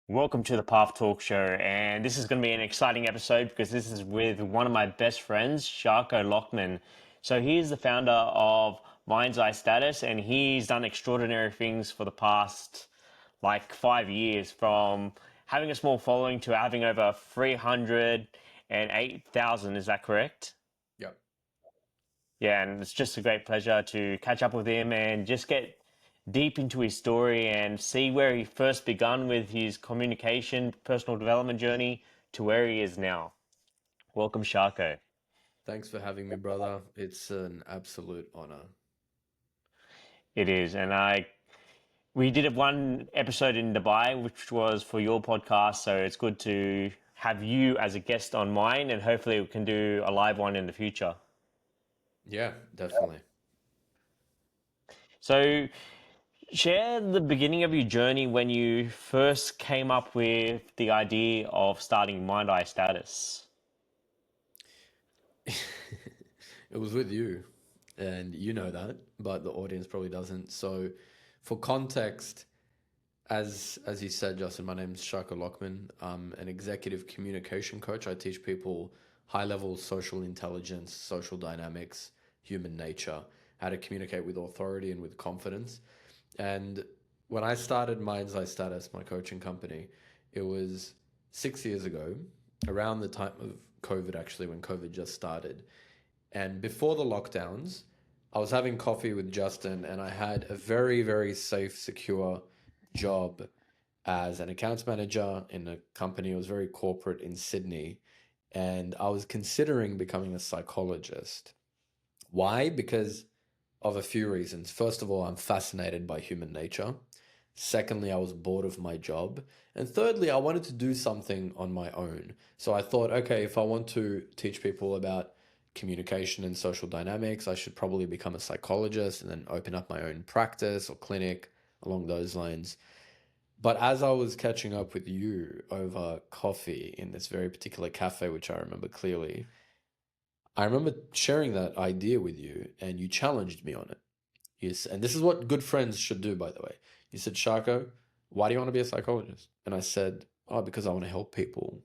Welcome to the Path Talk Show, and this is going to be an exciting episode because this is with one of my best friends, Shako Lokman. So he's the founder of Mind's Eye Status, and he's done extraordinary things for the past 5 years, from having a small following to having over 308,000. Is that correct? Yep. Yeah, and it's just a great pleasure to catch up with him and just get deep into his story and see where he first begun with his communication, personal development journey to where he is now. Welcome, Shako. Thanks for having me, brother. It's an absolute honor. It is, and we did one episode in Dubai, which was for your podcast, so it's good to have you as a guest on mine, and hopefully we can do a live one in the future. Yeah, definitely. So share the beginning of your journey when you first came up with the idea of starting Mind Eye Status. It was with you, and you know that, but the audience probably doesn't. So, for context, as you said, Justin, my name's Shako Lokman. I'm an executive communication coach. I teach people high-level social intelligence, social dynamics, human nature, how to communicate with authority and with confidence. And when I started Mind's Eye Status, my coaching company, it was 6 years ago, around the time of COVID, actually, when COVID just started. And before the lockdowns, I was having coffee with Justin, and I had a very, very safe, secure job as an accounts manager in a company. It was very corporate in Sydney. And I was considering becoming a psychologist. Why? Because of a few reasons. First of all, I'm fascinated by human nature. Secondly, I was bored of my job. And thirdly, I wanted to do something on my own. So I thought, okay, if I want to teach people about communication and social dynamics, I should probably become a psychologist and then open up my own practice or clinic along those lines. But as I was catching up with you over coffee in this very particular cafe, which I remember clearly, I remember sharing that idea with you and you challenged me on it. Yes, and this is what good friends should do, by the way. You said, Shako, why do you want to be a psychologist? And I said, oh, because I want to help people.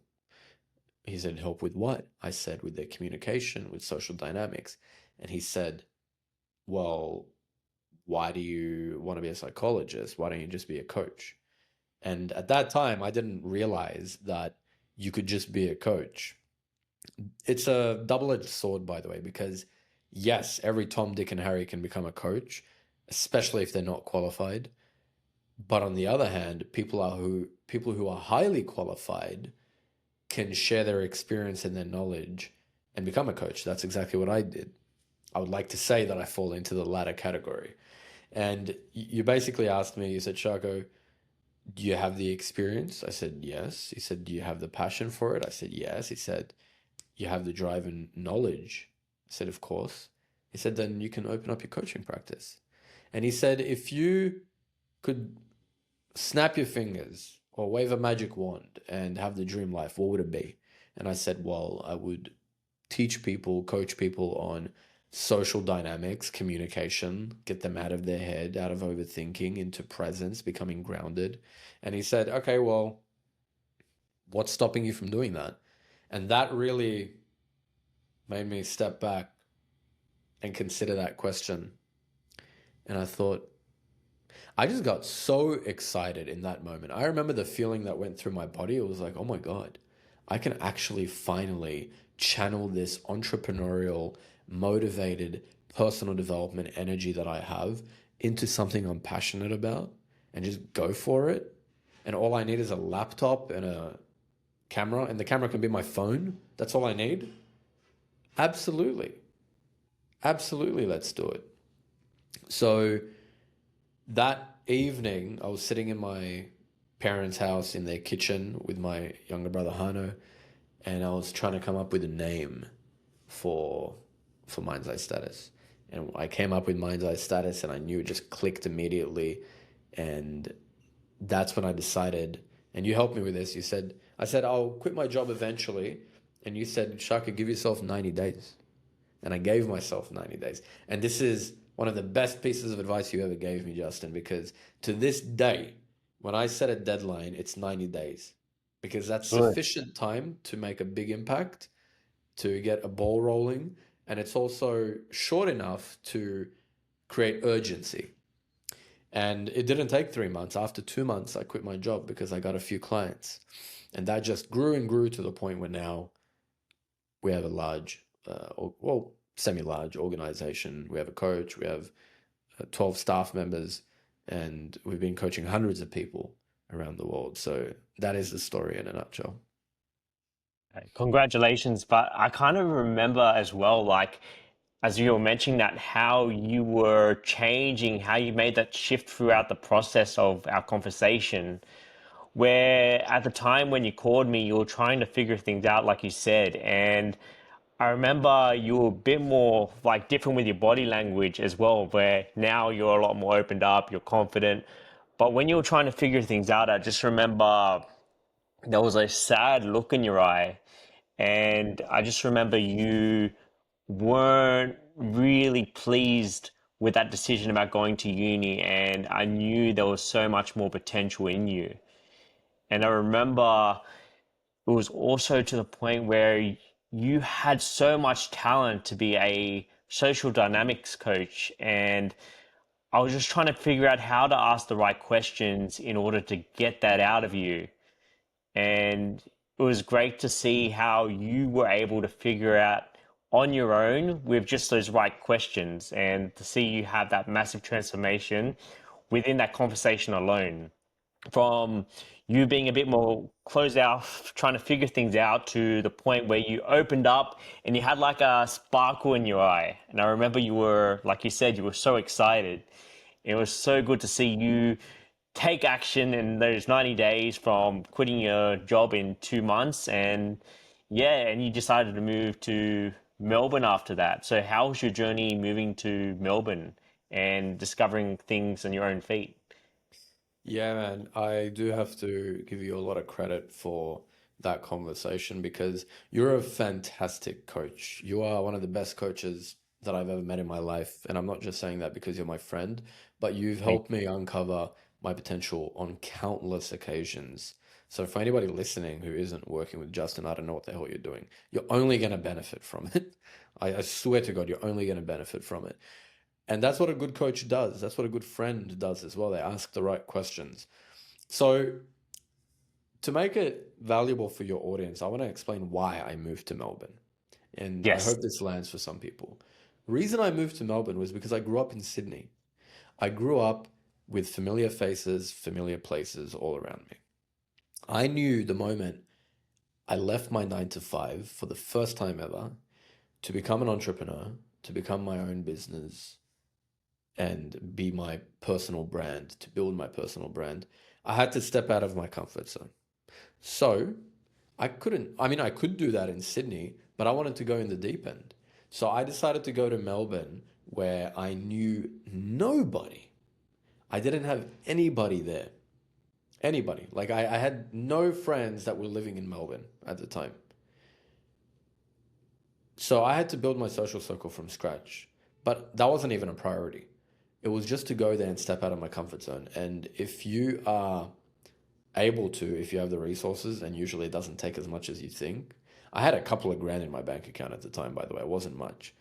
He said, help with what? I said, with their communication, with social dynamics. And he said, well, why do you want to be a psychologist? Why don't you just be a coach? And at that time, I didn't realize that you could just be a coach. It's a double-edged sword, by the way, because yes, every Tom, Dick, and Harry can become a coach, especially if they're not qualified. But on the other hand, people who are highly qualified can share their experience and their knowledge and become a coach. That's exactly what I did. I would like to say that I fall into the latter category. And you basically asked me, you said, Shako, do you have the experience? I said, yes. He said, do you have the passion for it? I said, yes. He said, you have the drive and knowledge? I said, of course. He said, then you can open up your coaching practice. And he said, if you could snap your fingers or wave a magic wand and have the dream life, what would it be? And I said, well, I would teach people, coach people on social dynamics, communication, get them out of their head, out of overthinking, into presence, becoming grounded. And he said, okay, well, what's stopping you from doing that? And that really made me step back and consider that question. And I thought, I just got so excited in that moment. I remember the feeling that went through my body. It was like, oh my God, I can actually finally channel this entrepreneurial, motivated, personal development energy that I have into something I'm passionate about and just go for it. And all I need is a laptop and a camera, and the camera can be my phone. That's all I need. Absolutely. Absolutely, let's do it. So that evening, I was sitting in my parents' house in their kitchen with my younger brother Hano, and I was trying to come up with a name for Mind's Eye Status. And I came up with Mind's Eye Status, and I knew it just clicked immediately. And that's when I decided, and you helped me with this. You said, I said, I'll quit my job eventually. And you said, Shaka, give yourself 90 days. And I gave myself 90 days. And this is one of the best pieces of advice you ever gave me, Justin, because to this day, When I set a deadline, it's 90 days because that's Good. sufficient time to make a big impact, to get a ball rolling, and it's also short enough to create urgency. And it didn't take 3 months. After 2 months, I quit my job because I got a few clients. And that just grew and grew to the point where now we have a large, well, semi-large organization. We have a coach, we have 12 staff members, and we've been coaching hundreds of people around the world. So that is the story in a nutshell. Congratulations. But I kind of remember as well, like, as you were mentioning that, how you were changing, how you made that shift throughout the process of our conversation, where at the time when you called me, you were trying to figure things out, like you said. And I remember you were a bit more like different with your body language as well, where now you're a lot more opened up, you're confident. But when you were trying to figure things out, I just remember there was a sad look in your eye. And I just remember you weren't really pleased with that decision about going to uni. And I knew there was so much more potential in you. And I remember it was also to the point where you had so much talent to be a social dynamics coach. And I was just trying to figure out how to ask the right questions in order to get that out of you. And it was great to see how you were able to figure out on your own with just those right questions, and to see you have that massive transformation within that conversation alone, from you being a bit more closed out, trying to figure things out, to the point where you opened up and you had like a sparkle in your eye. And I remember you were, like you said, you were so excited. It was so good to see you take action in those 90 days from quitting your job in 2 months. And yeah, and you decided to move to Melbourne after that. So, how was your journey moving to Melbourne and discovering things on your own feet? Yeah, man, I do have to give you a lot of credit for that conversation because you're a fantastic coach. You are one of the best coaches that I've ever met in my life. And I'm not just saying that because you're my friend, but you've Thank helped me uncover my potential on countless occasions. So for anybody listening who isn't working with Justin, I don't know what the hell you're doing. You're only going to benefit from it. I swear to God, you're only going to benefit from it. And that's what a good coach does. That's what a good friend does as well. They ask the right questions. So, to make it valuable for your audience, I want to explain why I moved to Melbourne. And I Yes. hope this lands for some people. The reason I moved to Melbourne was because I grew up in Sydney. I grew up with familiar faces, familiar places all around me. I knew the moment I left my 9 to 5 for the first time ever to become an entrepreneur, to become my own business, and be my personal brand, to build my personal brand, I had to step out of my comfort zone. So I could do that in Sydney, but I wanted to go in the deep end. So I decided to go to Melbourne where I knew nobody. I didn't have anybody there. Anybody. Like I had no friends that were living in Melbourne at the time. So I had to build my social circle from scratch. But that wasn't even a priority. It was just to go there and step out of my comfort zone. And if you are able to, if you have the resources, and usually it doesn't take as much as you think. I had a couple of grand in my bank account at the time, by the way, it wasn't much.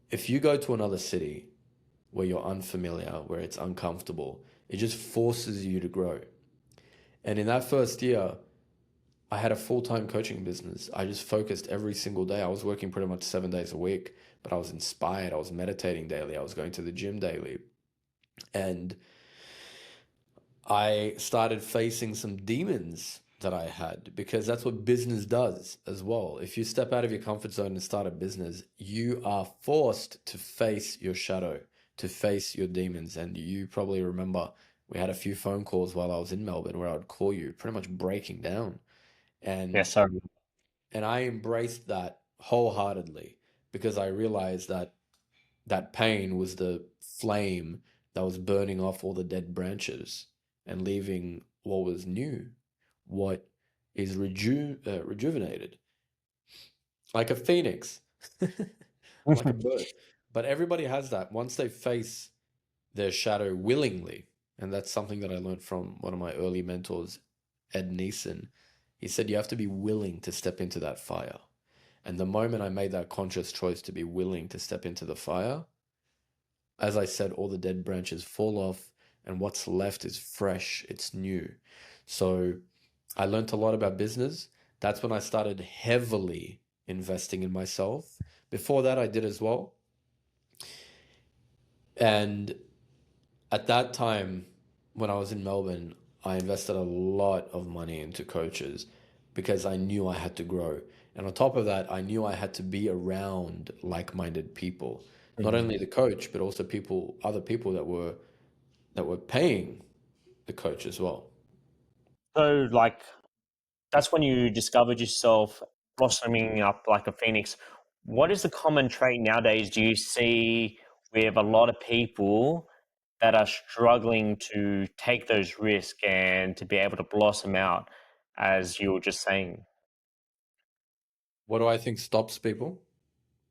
If you go to another city where you're unfamiliar, where it's uncomfortable, it just forces you to grow. And in that first year, I had a full-time coaching business. I just focused every single day. I was working pretty much 7 days a week, but I was inspired. I was meditating daily. I was going to the gym daily. And I started facing some demons that I had because that's what business does as well. If you step out of your comfort zone and start a business, you are forced to face your shadow, to face your demons. And you probably remember we had a few phone calls while I was in Melbourne where I would call you pretty much breaking down. And Yes, sir. and I embraced that wholeheartedly because I realized that that pain was the flame that was burning off all the dead branches and leaving what was new, what is rejuvenated, like a phoenix, like a bird. But everybody has that once they face their shadow willingly. And that's something that I learned from one of my early mentors, Ed Neeson. He said you have to be willing to step into that fire. And the moment I made that conscious choice to be willing to step into the fire, as I said, all the dead branches fall off, and what's left is fresh, it's new. So I learned a lot about business. That's when I started heavily investing in myself. Before that, I did as well. And at that time, when I was in Melbourne, I invested a lot of money into coaches because I knew I had to grow. And on top of that, I knew I had to be around like-minded people. Not Mhm. only the coach, but also other people that were paying the coach as well. So, like, that's when you discovered yourself blossoming up like a phoenix. What is the common trait nowadays do you see with a lot of people that are struggling to take those risks and to be able to blossom out, as you were just saying? What do I think stops people?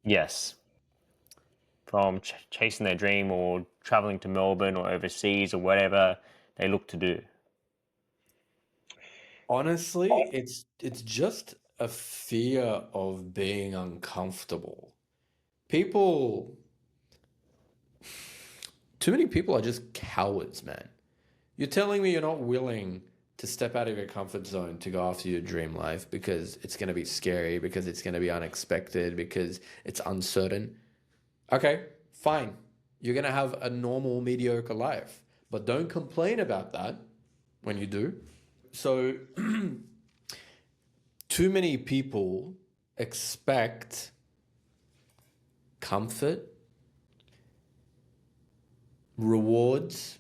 Yes, from chasing their dream or traveling to Melbourne or overseas or whatever they look to do. Honestly, it's just a fear of being uncomfortable. People, too many people are just cowards, man. You're telling me you're not willing to step out of your comfort zone to go after your dream life because it's going to be scary, because it's going to be unexpected, because it's uncertain. Okay, fine. You're going to have a normal, mediocre life, but don't complain about that when you do. So, too many people expect comfort, rewards,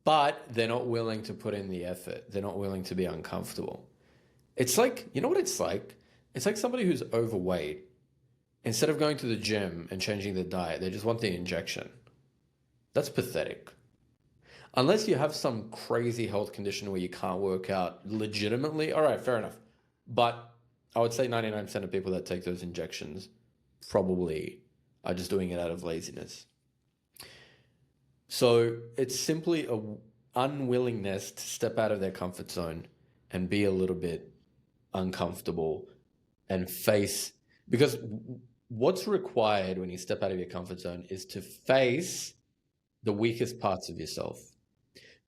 but they're not willing to put in the effort. They're not willing to be uncomfortable. It's like, you know what it's like? It's like somebody who's overweight. Instead of going to the gym and changing their diet, they just want the injection. That's pathetic. Unless you have some crazy health condition where you can't work out legitimately, all right, fair enough. But I would say 99% of people that take those injections probably are just doing it out of laziness. So it's simply a unwillingness to step out of their comfort zone and be a little bit uncomfortable and face, because what's required when you step out of your comfort zone is to face the weakest parts of yourself,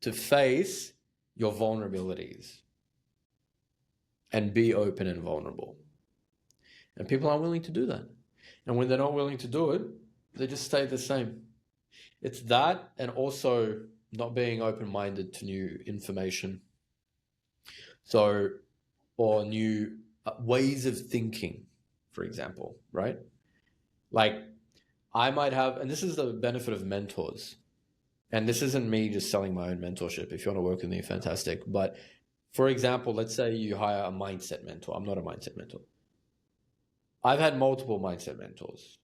to face your vulnerabilities and be open and vulnerable. And people aren't willing to do that. And when they're not willing to do it, they just stay the same. It's that, and also not being open minded to new information. So, or new ways of thinking, for example, right? Like, I might have, and this is the benefit of mentors. And this isn't me just selling my own mentorship. If you want to work with me, fantastic. But for example, let's say you hire a mindset mentor. I'm not a mindset mentor. I've had multiple mindset mentors.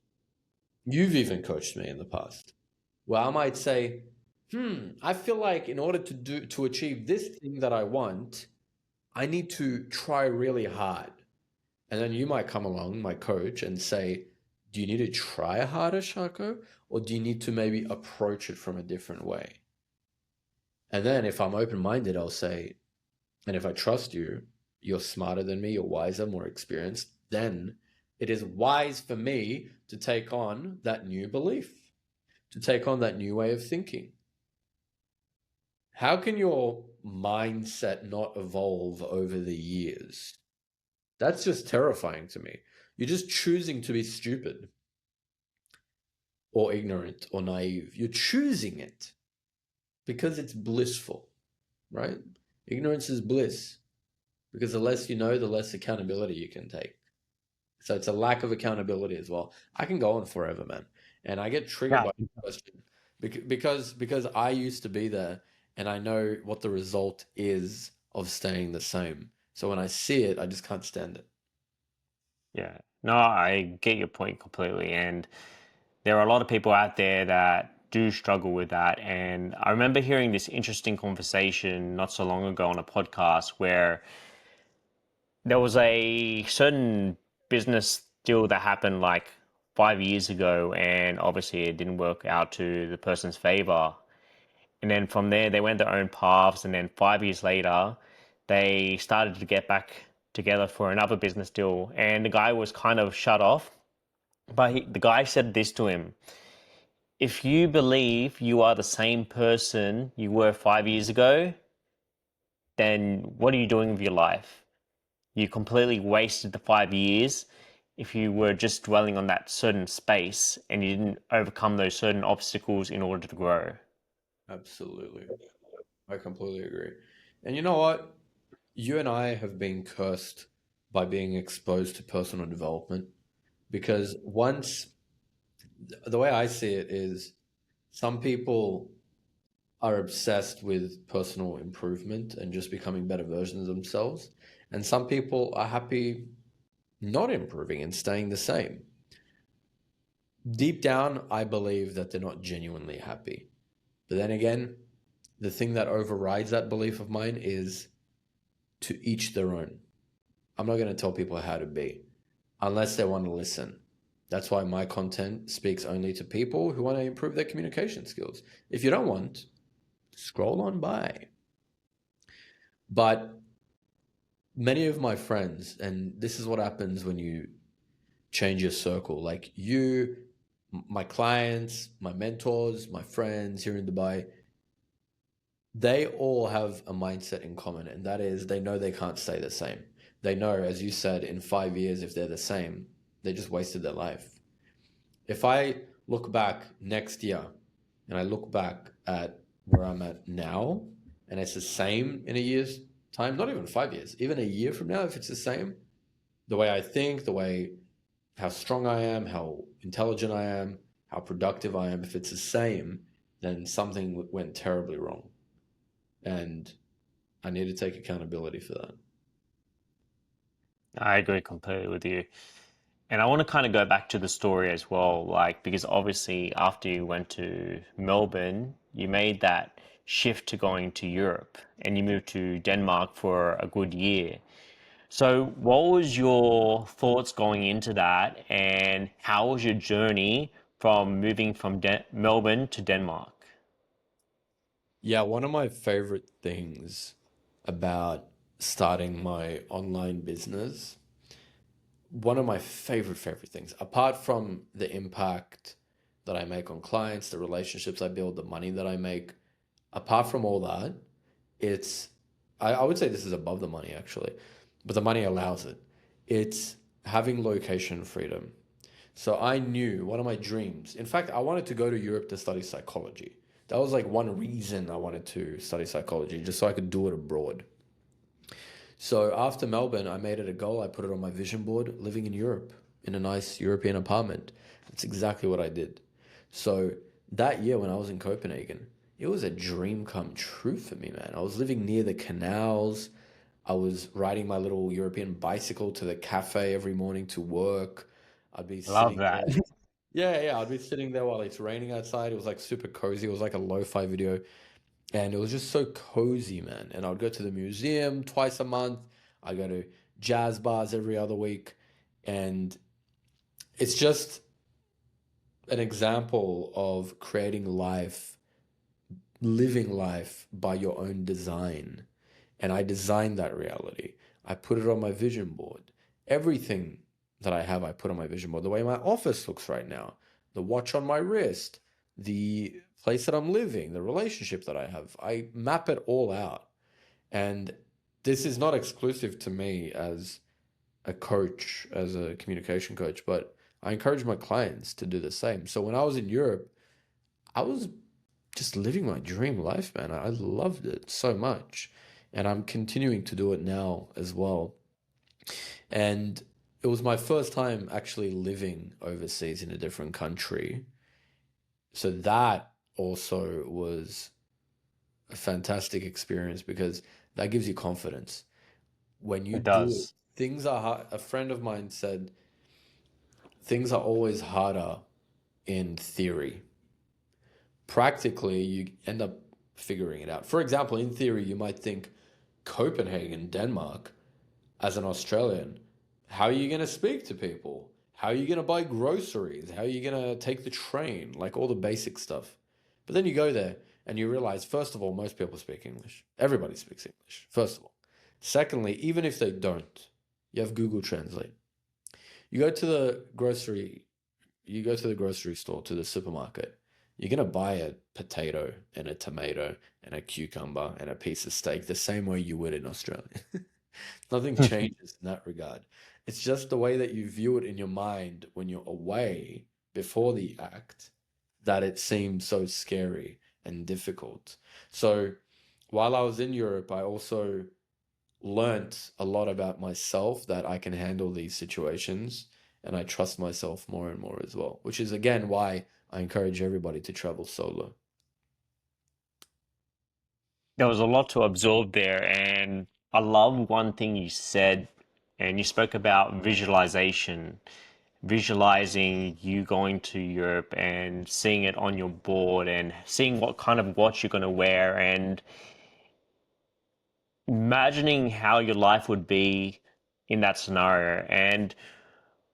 You've even coached me in the past. Well, I might say, I feel like in order to achieve this thing that I want, I need to try really hard. And then you might come along, my coach, and say, do you need to try harder, Shako? Or do you need to maybe approach it from a different way? And then if I'm open-minded, I'll say, and if I trust you, you're smarter than me, you're wiser, more experienced, then it is wise for me to take on that new belief, to take on that new way of thinking. How can your mindset not evolve over the years? That's just terrifying to me. You're just choosing to be stupid or ignorant or naive. You're choosing it because it's blissful, right? Ignorance is bliss because the less you know, the less accountability you can take. So it's a lack of accountability as well. I can go on forever, man. And I get triggered Yeah. by the question because I used to be there and I know what the result is of staying the same. So when I see it, I just can't stand it. Yeah. No, I get your point completely. And there are a lot of people out there that do struggle with that. And I remember hearing this interesting conversation not so long ago on a podcast where there was a certain business deal that happened like 5 years ago, and obviously it didn't work out to the person's favor. And then from there, they went their own paths. And then 5 years later, they started to get back together for another business deal. And the guy was kind of shut off. But the guy said this to him: if you believe you are the same person you were 5 years ago, then what are you doing with your life? You completely wasted the 5 years if you were just dwelling on that certain space and you didn't overcome those certain obstacles in order to grow. Absolutely. I completely agree. And you know what? You and I have been cursed by being exposed to personal development because once, the way I see it is some people are obsessed with personal improvement and just becoming better versions of themselves. And some people are happy not improving and staying the same. Deep down, I believe that they're not genuinely happy. But then again, the thing that overrides that belief of mine is to each their own. I'm not going to tell people how to be unless they want to listen. That's why my content speaks only to people who want to improve their communication skills. If you don't want, scroll on by. But many of my friends, and this is what happens when you change your circle, like you, my clients, my mentors, my friends here in Dubai, they all have a mindset in common, and that is they know they can't stay the same. They know, as you said, in 5 years, if they're the same, they just wasted their life. If I look back next year and I look back at where I'm at now, and it's the same in a year's time, not even 5 years, even a year from now, if it's the same, the way I think, the way, how strong I am, how intelligent I am, how productive I am, if it's the same, then something went terribly wrong. And I need to take accountability for that. I agree completely with you. And I want to kind of go back to the story as well, like, because obviously after you went to Melbourne, you made that shift to going to Europe and you moved to Denmark for a good year. So, what was your thoughts going into that, and how was your journey from moving from Melbourne to Denmark? Yeah, one of my favorite things about starting my online business, one of my favorite things, apart from the impact that I make on clients, the relationships I build, the money that I make, apart from all that, it's, I would say this is above the money actually, but the money allows it. It's having location freedom. So I knew one of my dreams. In fact, I wanted to go to Europe to study psychology. That was like one reason I wanted to study psychology, just so I could do it abroad. So after Melbourne, I made it a goal. I put it on my vision board, living in Europe in a nice European apartment. That's exactly what I did. So that year when I was in Copenhagen, it was a dream come true for me, man. I was living near the canals. I was riding my little European bicycle to the cafe every morning to work. I'd be Love sitting that. there. Yeah, yeah, I'd be sitting there while it's raining outside. It was like super cozy. It was like a lo-fi video. And it was just so cozy, man. And I'd go to the museum twice a month. I go to jazz bars every other week. And it's just an example of creating life, living life by your own design. And I designed that reality. I put it on my vision board. Everything that I have, I put on my vision board. The way my office looks right now, the watch on my wrist, the place that I'm living, the relationship that I have, I map it all out. And this is not exclusive to me as a coach, as a communication coach, but I encourage my clients to do the same. So when I was in Europe, I was just living my dream life, man. I loved it so much. And I'm continuing to do it now as well. And it was my first time actually living overseas in a different country. So that also was a fantastic experience because that gives you confidence. When you It do it, does. things are hard. A friend of mine said, things are always harder in theory. Practically, you end up figuring it out. For example, in theory, you might think Copenhagen, Denmark, as an Australian, how are you going to speak to people? How are you going to buy groceries? How are you going to take the train? Like all the basic stuff. But then you go there and you realize, first of all, most people speak English. Everybody speaks English, first of all. Secondly, even if they don't, you have Google Translate. You go to the grocery, you go to the grocery store, to the supermarket, you're going to buy a potato and a tomato and a cucumber and a piece of steak the same way you would in Australia. Nothing changes in that regard. It's just the way that you view it in your mind when you're away before the act that it seems so scary and difficult. So while I was in Europe, I also learnt a lot about myself, that I can handle these situations, and I trust myself more and more as well, which is again why I encourage everybody to travel solo. There was a lot to absorb there, and I love one thing you said, and you spoke about visualization, visualizing you going to Europe and seeing it on your board and seeing what kind of watch you're going to wear and imagining how your life would be in that scenario. And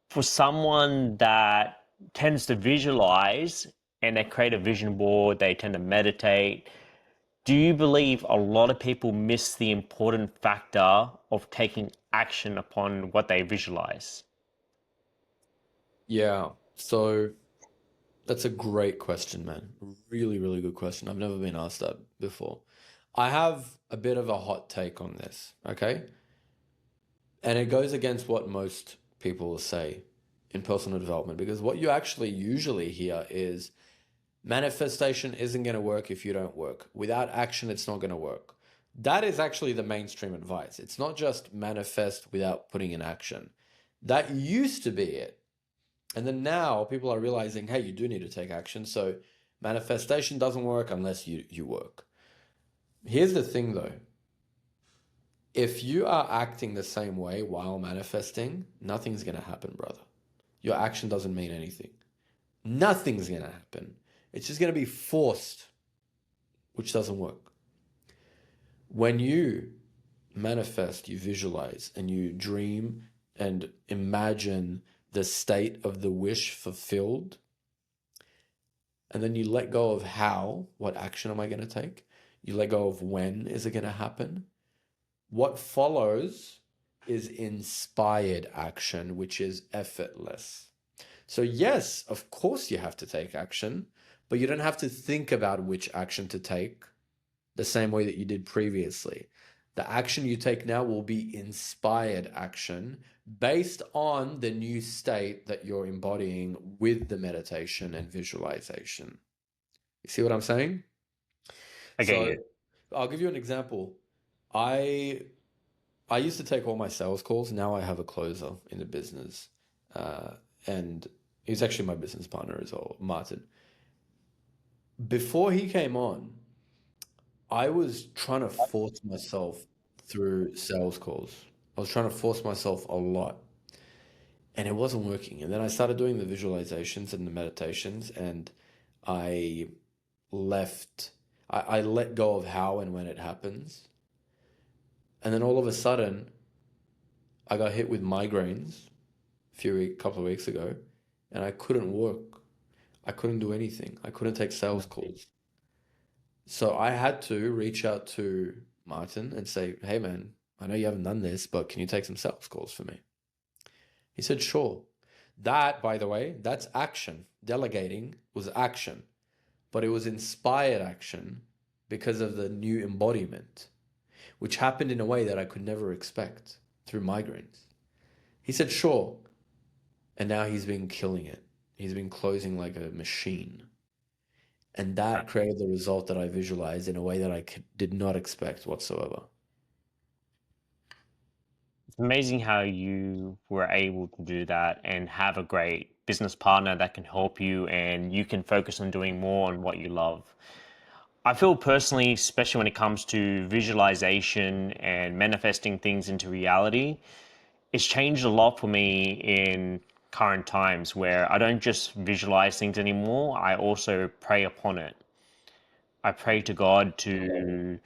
for someone that tends to visualize and they create a vision board, they tend to meditate. Do you believe a lot of people miss the important factor of taking action upon what they visualize? Yeah, so that's a great question, man. Really, really good question. I've never been asked that before. I have a bit of a hot take on this, okay? And it goes against what most people say in personal development, because what you actually usually hear is manifestation isn't going to work if you don't work. Without action, it's not going to work. That is actually the mainstream advice. It's not just manifest without putting in action. That used to be it. And then now people are realizing, hey, you do need to take action. So manifestation doesn't work unless you work. Here's the thing though. If you are acting the same way while manifesting, nothing's going to happen, brother. Your action doesn't mean anything. Nothing's going to happen. It's just going to be forced, which doesn't work. When you manifest, you visualize and you dream and imagine the state of the wish fulfilled, and then you let go of how, what action am I going to take? You let go of when is it going to happen? What follows is inspired action, which is effortless. So yes, of course you have to take action, but you don't have to think about which action to take the same way that you did previously. The action you take now will be inspired action based on the new state that you're embodying with the meditation and visualization. You see what I'm saying? I get So you. I'll give you an example. I I used to take all my sales calls. Now I have a closer in the business. And he's actually my business partner as well, Martin. Before he came on, I was trying to force myself through sales calls. I was trying to force myself a lot, and it wasn't working. And then I started doing the visualizations and the meditations, and I left, I let go of how and when it happens. And then all of a sudden, I got hit with migraines couple of weeks ago, and I couldn't work. I couldn't do anything. I couldn't take sales calls. So I had to reach out to Martin and say, hey man, I know you haven't done this, but can you take some sales calls for me? He said, sure. That, by the way, that's action. Delegating was action, but it was inspired action because of the new embodiment, which happened in a way that I could never expect through migraines. He said, sure. And now he's been killing it. He's been closing like a machine. And that created the result that I visualized in a way that did not expect whatsoever. It's amazing how you were able to do that and have a great business partner that can help you and you can focus on doing more on what you love. I feel personally, especially when it comes to visualization and manifesting things into reality, it's changed a lot for me in current times where I don't just visualize things anymore, I also pray upon it. I pray to God to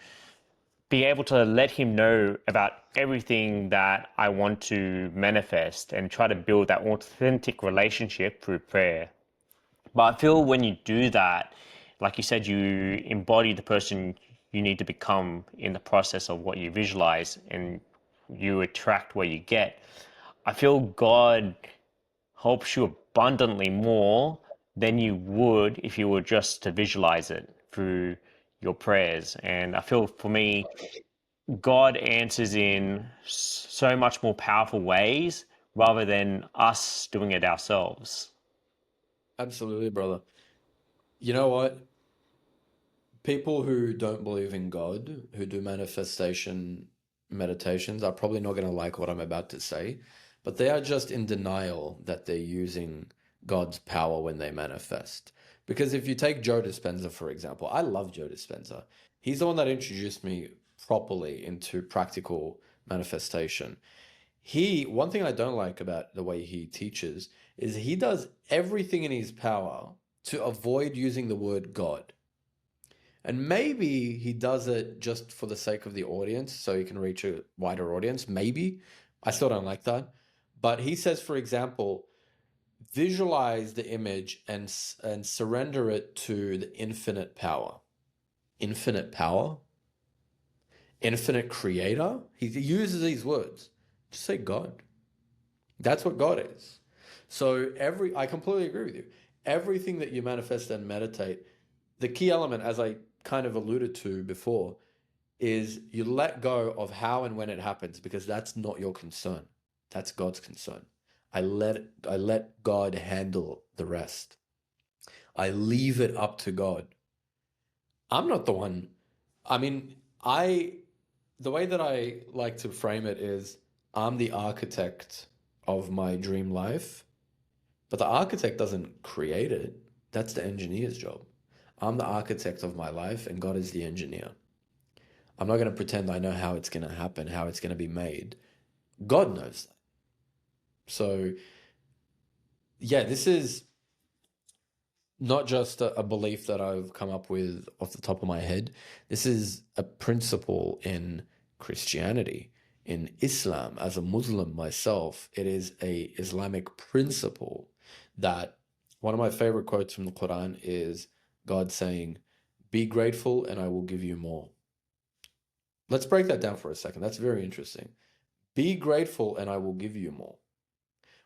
be able to let Him know about everything that I want to manifest and try to build that authentic relationship through prayer. But I feel when you do that, like you said, you embody the person you need to become in the process of what you visualize, and you attract what you get. I feel God helps you abundantly more than you would if you were just to visualize it through your prayers. And I feel for me, God answers in so much more powerful ways rather than us doing it ourselves. Absolutely, brother. You know what? People who don't believe in God, who do manifestation meditations, are probably not going to like what I'm about to say, but they are just in denial that they're using God's power when they manifest. Because if you take Joe Dispenza, for example, I love Joe Dispenza. He's the one that introduced me properly into practical manifestation. One thing I don't like about the way he teaches is he does everything in his power to avoid using the word God. And maybe he does it just for the sake of the audience, so he can reach a wider audience. Maybe. I still don't like that. But he says, for example, visualize the image and surrender it to the infinite power. Infinite power? Infinite creator? He uses these words. Just say God. That's what God is. So I completely agree with you. Everything that you manifest and meditate, the key element, as I kind of alluded to before, is you let go of how and when it happens, because that's not your concern. That's God's concern. I let God handle the rest. I leave it up to God. I'm not the one. I mean, the way that I like to frame it is I'm the architect of my dream life, but the architect doesn't create it. That's the engineer's job. I'm the architect of my life, and God is the engineer. I'm not going to pretend I know how it's going to happen, how it's going to be made. God knows that. So, yeah, this is not just a belief that I've come up with off the top of my head. This is a principle in Christianity, in Islam. As a Muslim myself, it is a Islamic principle that one of my favorite quotes from the Quran is God saying, "Be grateful and I will give you more." Let's break that down for a second. That's very interesting. Be grateful and I will give you more.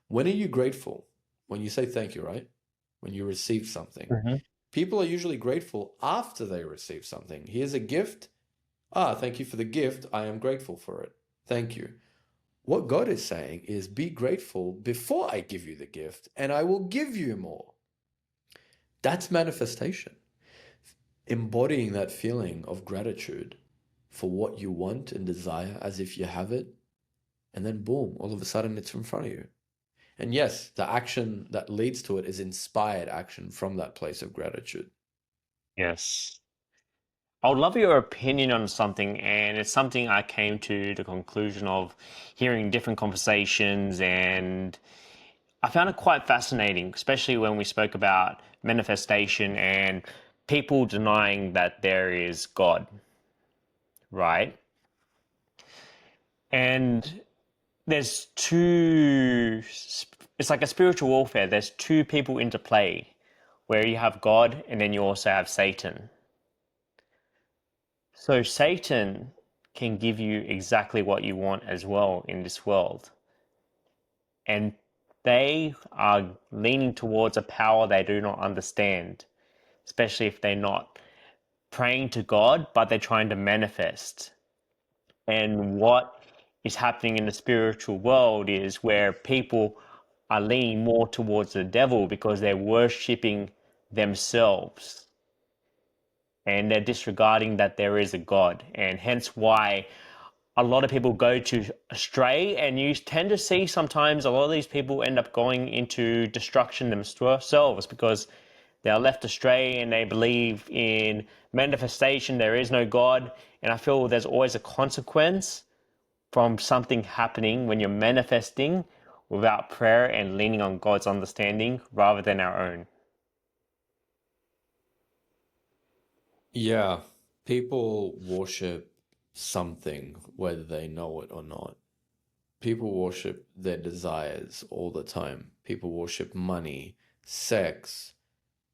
When are you grateful? When you say thank you, right? When you receive something. Mhm. People are usually grateful after they receive something. Here's a gift. Thank you for the gift. I am grateful for it. Thank you. What God is saying is be grateful before I give you the gift and I will give you more. That's manifestation. Embodying that feeling of gratitude for what you want and desire as if you have it. And then boom, all of a sudden it's in front of you. And yes, the action that leads to it is inspired action from that place of gratitude. Yes. I would love your opinion on something, and it's something I came to the conclusion of hearing different conversations, and I found it quite fascinating, especially when we spoke about manifestation and people denying that there is God, right? And there's it's like a spiritual warfare. There's two people into play, where you have God and then you also have Satan. So Satan can give you exactly what you want as well in this world. And they are leaning towards a power they do not understand, especially if they're not praying to God, but they're trying to manifest. And what is happening in the spiritual world is where people are leaning more towards the devil because they're worshipping themselves and they're disregarding that there is a God. And hence why a lot of people go to astray, and you tend to see sometimes a lot of these people end up going into destruction themselves because they are left astray and they believe in manifestation. There is no God, and I feel there's always a consequence from something happening when you're manifesting without prayer and leaning on God's understanding rather than our own. Yeah, people worship something, whether they know it or not. People worship their desires all the time. People worship money, sex,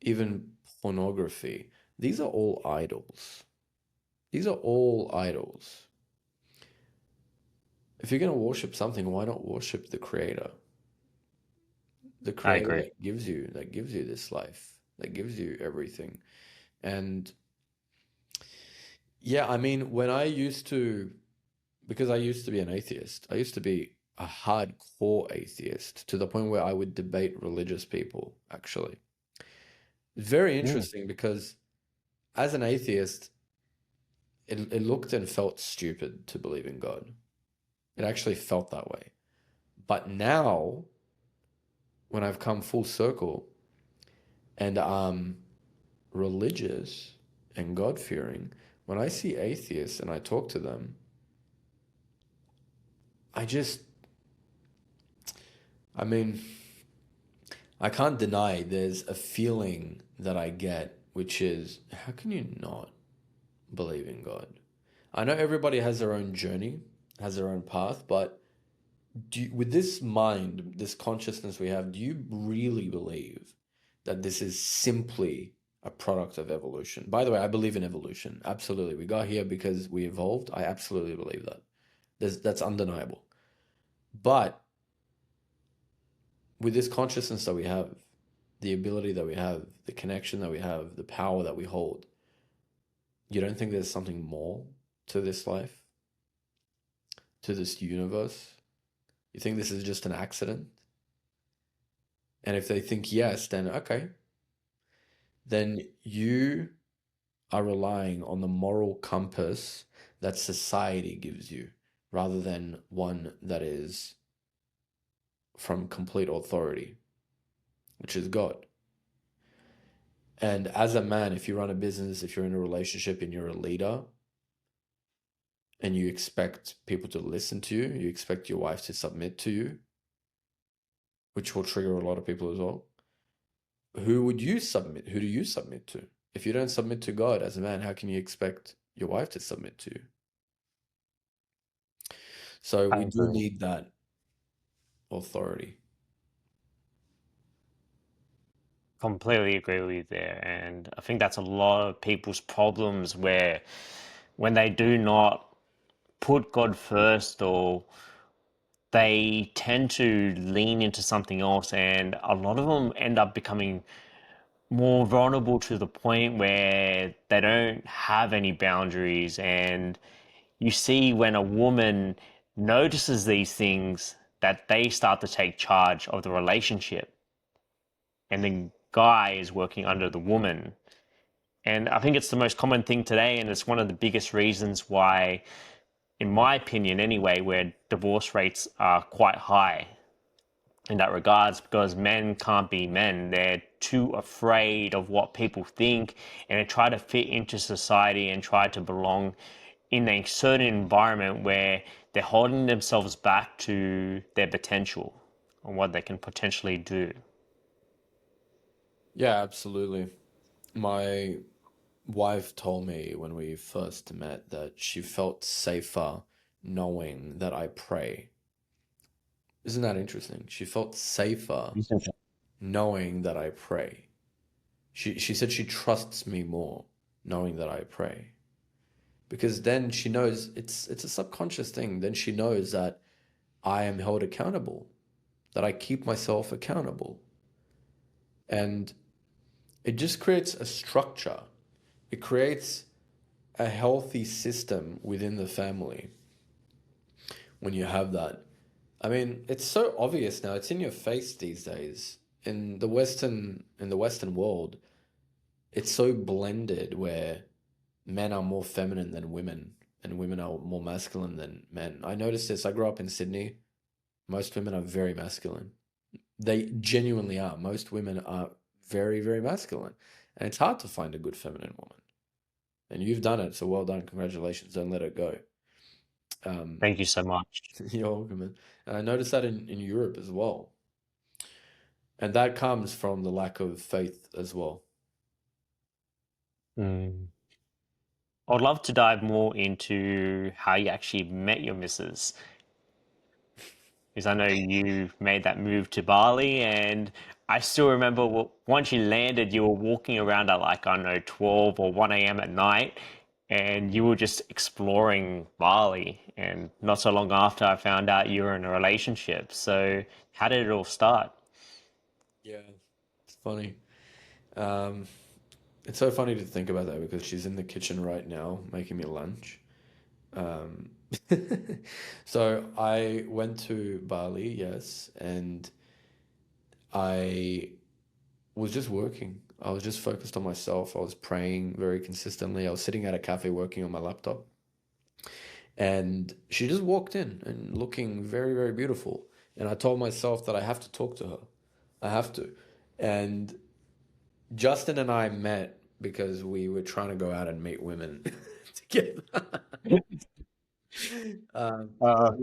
even pornography. These are all idols. These are all idols. If you're going to worship something, why not worship the creator? The I creator agree. that gives you this life, that gives you everything. And yeah, I mean, when I used to, because I used to be an atheist, I used to be a hardcore atheist to the point where I would debate religious people, actually. It's very Mm. interesting because as an atheist, it looked and felt stupid to believe in God. It actually felt that way. But now, when I've come full circle and I'm religious and God fearing, when I see atheists and I talk to them, I just, I mean, I can't deny there's a feeling that I get, which is, how can you not believe in God? I know everybody has their own journey, has their own path, but with this mind, this consciousness we have, do you really believe that this is simply a product of evolution? By the way, I believe in evolution. Absolutely. We got here because we evolved. I absolutely believe that. That's undeniable. But with this consciousness that we have, the ability that we have, the connection that we have, the power that we hold, you don't think there's something more to this life, to this universe? You think this is just an accident? And if they think yes, then okay, then you are relying on the moral compass that society gives you rather than one that is from complete authority, which is God. And as a man, if you run a business, if you're in a relationship and you're a leader and you expect people to listen to you, you expect your wife to submit to you, which will trigger a lot of people as well. Who would you submit? Who do you submit to? If you don't submit to God as a man, how can you expect your wife to submit to you? So I we do agree. need that authority. Completely agree with you there. And I think that's a lot of people's problems where when they do not put God first or they tend to lean into something else, and a lot of them end up becoming more vulnerable to the point where they don't have any boundaries. And you see when a woman notices these things that they start to take charge of the relationship, and the guy is working under the woman. And I think it's the most common thing today, and it's one of the biggest reasons why, in my opinion anyway, where divorce rates are quite high in that regards, because men can't be men. They're too afraid of what people think, and they try to fit into society and try to belong in a certain environment where they're holding themselves back to their potential and what they can potentially do. Yeah, absolutely. My wife told me when we first met that she felt safer knowing that I pray. Isn't that interesting? She felt safer knowing that I pray. She said she trusts me more knowing that I pray. Because then she knows it's a subconscious thing. Then she knows that I am held accountable, that I keep myself accountable. And it just creates a structure. It creates a healthy system within the family when you have that. I mean, it's so obvious now. It's in your face these days. In the Western world, it's so blended where men are more feminine than women and women are more masculine than men. I noticed this. I grew up in Sydney. Most women are very masculine. They genuinely are. Most women are very, very masculine. And it's hard to find a good feminine woman. And you've done it, so well done. Congratulations. Don't let it go. Um, Thank you so much. you're welcome, man. And I noticed that in Europe as well. And that comes from the lack of faith as well. Mm. I'd love to dive more into how you actually met your missus, because I know you made that move to Bali, and I still remember once you landed, you were walking around at like, I don't know, 12 or 1 a.m. at night, and you were just exploring Bali. And not so long after, I found out you were in a relationship. So, how did it all start? Yeah, it's funny. Um, it's so funny to think about that because she's in the kitchen right now making me lunch. Um, so I went to Bali, yes, and I was just working. I was just focused on myself. I was praying very consistently. I was sitting at a cafe working on my laptop, and she just walked in and looking very, very beautiful. And I told myself that I have to talk to her. I have to. And Justin and I met because we were trying to go out and meet women together. Um,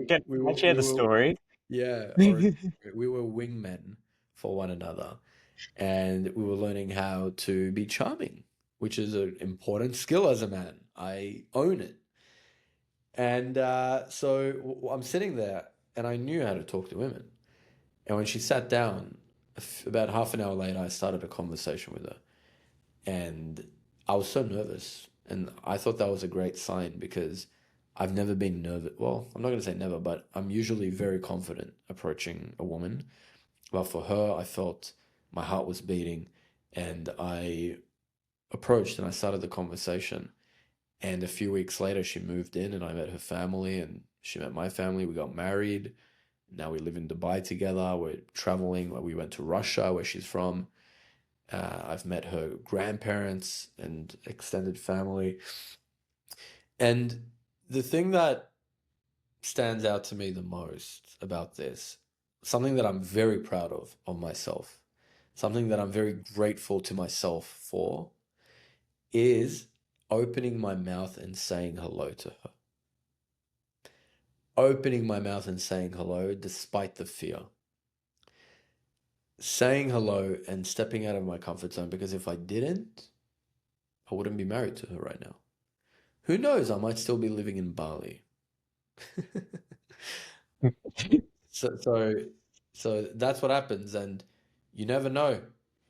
Can I share we the were, story? yeah, or we were wingmen for one another, and we were learning how to be charming, which is an important skill as a man. I own it. And I'm sitting there, and I knew how to talk to women. And when she sat down, about half an hour later, I started a conversation with her. And I was so nervous. And I thought that was a great sign because I've never been nervous. Well, I'm not going to say never, but I'm usually very confident approaching a woman. But for her, I felt my heart was beating, and I approached and I started the conversation. And a few weeks later, she moved in and I met her family and she met my family. We got married. Now we live in Dubai together. We're traveling. We went to Russia, where she's from. I've met her grandparents and extended family. And the thing that stands out to me the most about this, something that I'm very proud of myself, something that I'm very grateful to myself for, is opening my mouth and saying hello to her. Opening my mouth and saying hello despite the fear. Saying hello and stepping out of my comfort zone, because if I didn't, I wouldn't be married to her right now. Who knows? I might still be living in Bali. So, so, so that's what happens, and you never know.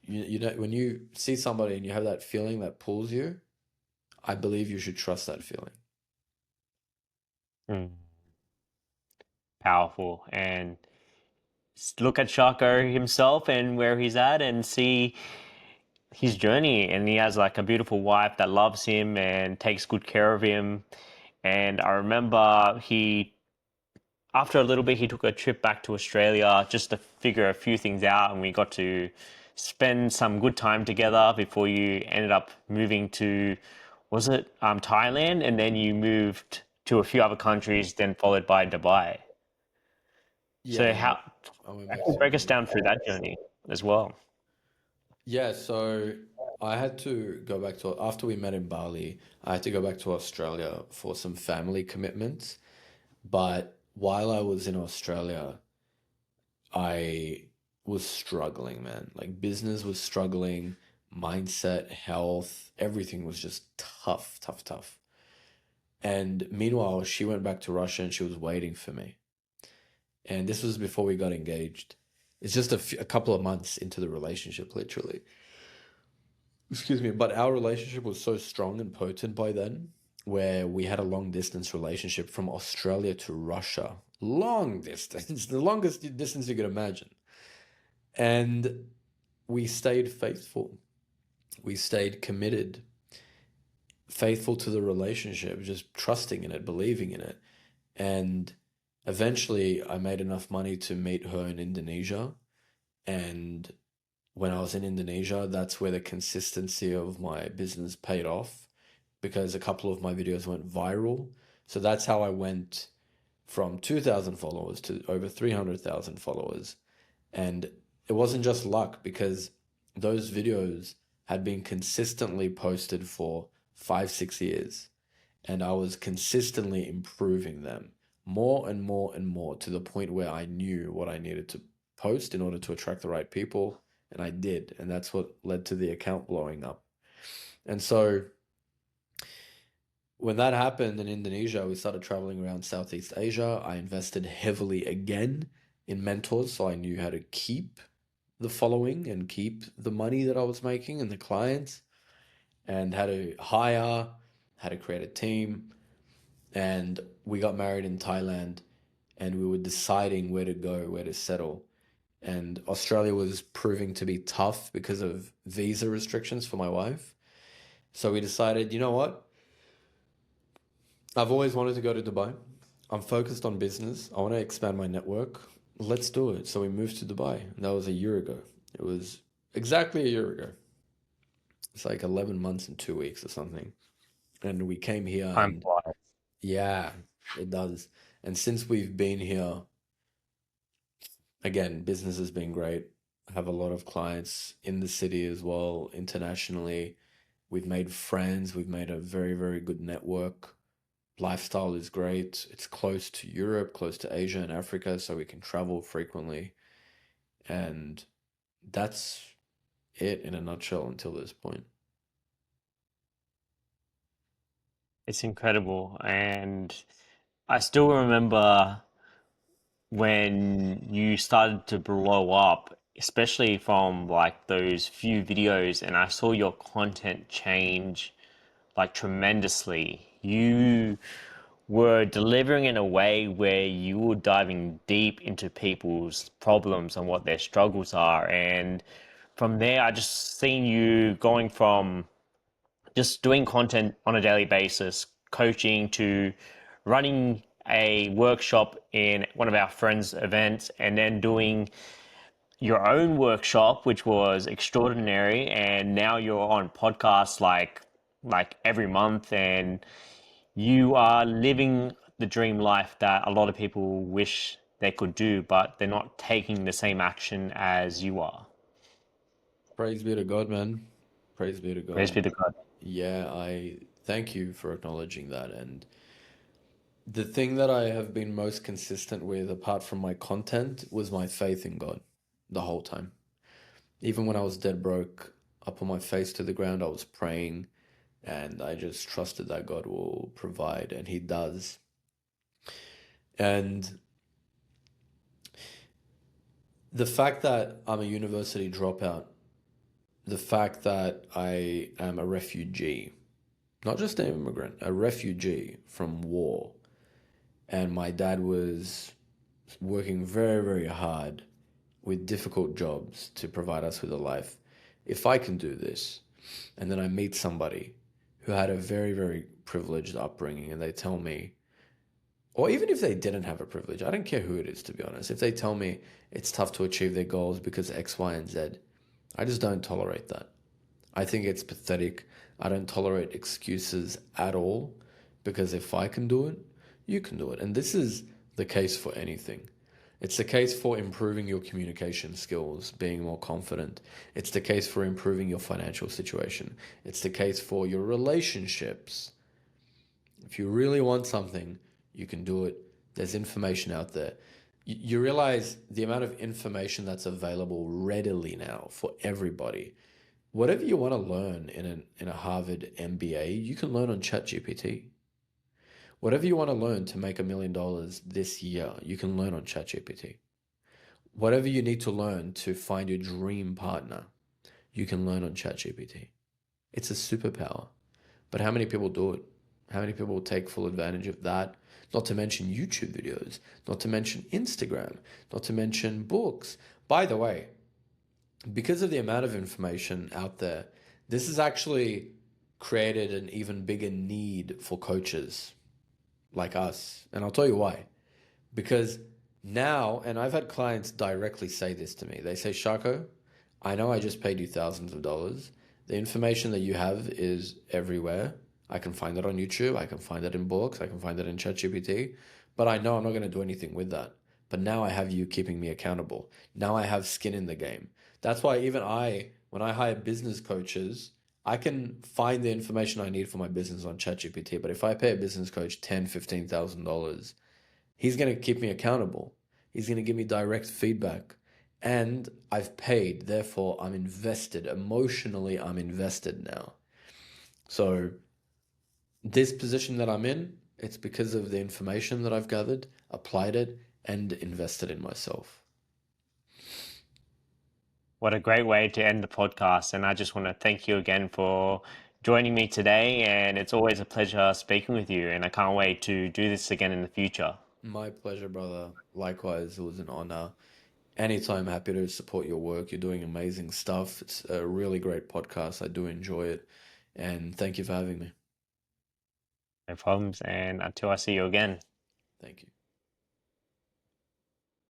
You know, when you see somebody and you have that feeling that pulls you, I believe you should trust that feeling. Mm, powerful. And look at Shako himself and where he's at and see his journey. And he has like a beautiful wife that loves him and takes good care of him. And I remember after a little bit, he took a trip back to Australia just to figure a few things out. And we got to spend some good time together before you ended up moving to, was it Thailand? And then you moved to a few other countries, then followed by Dubai. So Yeah, how I'm a mix actually of break us both. down through that journey as well. Yeah, so I had to go back to, after we met in Bali, I had to go back to Australia for some family commitments. But while I was in Australia, I was struggling, man. Like business was struggling, mindset, health, everything was just tough, tough, tough. And meanwhile, she went back to Russia and she was waiting for me. And this was before we got engaged. It's just a couple of months into the relationship, literally. Excuse me, but our relationship was so strong and potent by then, where we had a long distance relationship from Australia to Russia. Long distance, the longest distance you could imagine. And we stayed faithful. We stayed committed, faithful to the relationship, just trusting in it, believing in it. And eventually, I made enough money to meet her in Indonesia. And when I was in Indonesia, that's where the consistency of my business paid off because a couple of my videos went viral. So that's how I went from 2,000 followers to over 300,000 followers. And it wasn't just luck because those videos had been consistently posted for 5, 6 years. And I was consistently improving them more and more and more to the point where I knew what I needed to post in order to attract the right people. And I did. And that's what led to the account blowing up. And so when that happened in Indonesia, we started traveling around Southeast Asia. I invested heavily again in mentors so I knew how to keep the following and keep the money that I was making and the clients, and how to hire, how to create a team. And we got married in Thailand, and we were deciding where to go, where to settle. And Australia was proving to be tough because of visa restrictions for my wife. So we decided, you know what? I've always wanted to go to Dubai. I'm focused on business. I want to expand my network. Let's do it. So we moved to Dubai. And that was a year ago. It was exactly a year ago. It's like 11 months and 2 weeks or something. And we came here, Time and flies. yeah, it does. And since we've been here, again, business has been great. I have a lot of clients in the city as well, internationally. We've made friends. We've made a very, very good network. Lifestyle is great. It's close to Europe, close to Asia and Africa, so we can travel frequently. And that's it in a nutshell until this point. It's incredible. And I still remember when you started to blow up, especially from like those few videos, and I saw your content change like tremendously. You were delivering in a way where you were diving deep into people's problems and what their struggles are. And from there, I just seen you going from just doing content on a daily basis, coaching to running a workshop in one of our friends' events, and then doing your own workshop, which was extraordinary. And now you're on podcasts like every month, and you are living the dream life that a lot of people wish they could do, but they're not taking the same action as you are. Praise be to God, man. Praise be to Praise be God. to God. Yeah, I thank you for acknowledging that. And the thing that I have been most consistent with, apart from my content, was my faith in God the whole time. Even when I was dead broke, I put my face to the ground, I was praying, and I just trusted that God will provide, and He does. And the fact that I'm a university dropout, the fact that I am a refugee, not just an immigrant, a refugee from war, and my dad was working very, very hard with difficult jobs to provide us with a life. If I can do this, and then I meet somebody who had a very, very privileged upbringing, and they tell me, or even if they didn't have a privilege, I don't care who it is, to be honest. If they tell me it's tough to achieve their goals because X, Y, and Z, I just don't tolerate that. I think it's pathetic. I don't tolerate excuses at all, because if I can do it, you can do it. And this is the case for anything. It's the case for improving your communication skills, being more confident. It's the case for improving your financial situation. It's the case for your relationships. If you really want something, you can do it. There's information out there. You realize the amount of information that's available readily now for everybody. Whatever you want to learn in a Harvard MBA, you can learn on ChatGPT. Whatever you want to learn to make $1 million this year, you can learn on ChatGPT. Whatever you need to learn to find your dream partner, you can learn on ChatGPT. It's a superpower. But how many people do it? How many people take full advantage of that? Not to mention YouTube videos, not to mention Instagram, not to mention books. By the way, because of the amount of information out there, this has actually created an even bigger need for coaches like us. And I'll tell you why. Because now, and I've had clients directly say this to me. They say, Shako, I know I just paid you thousands of dollars. The information that you have is everywhere. I can find it on YouTube. I can find it in books. I can find it in ChatGPT. But I know I'm not going to do anything with that. But now I have you keeping me accountable. Now I have skin in the game. That's why even when I hire business coaches, I can find the information I need for my business on ChatGPT. But if I pay a business coach $10,000, $15,000, he's going to keep me accountable. He's going to give me direct feedback. And I've paid, therefore I'm invested. Emotionally, I'm invested now. So this position that I'm in, it's because of the information that I've gathered, applied it, and invested in myself. What a great way to end the podcast. And I just want to thank you again for joining me today. And it's always a pleasure speaking with you. And I can't wait to do this again in the future. My pleasure, brother. Likewise, it was an honor. Anytime, happy to support your work. You're doing amazing stuff. It's a really great podcast. I do enjoy it. And thank you for having me. No problems. And until I see you again. Thank you.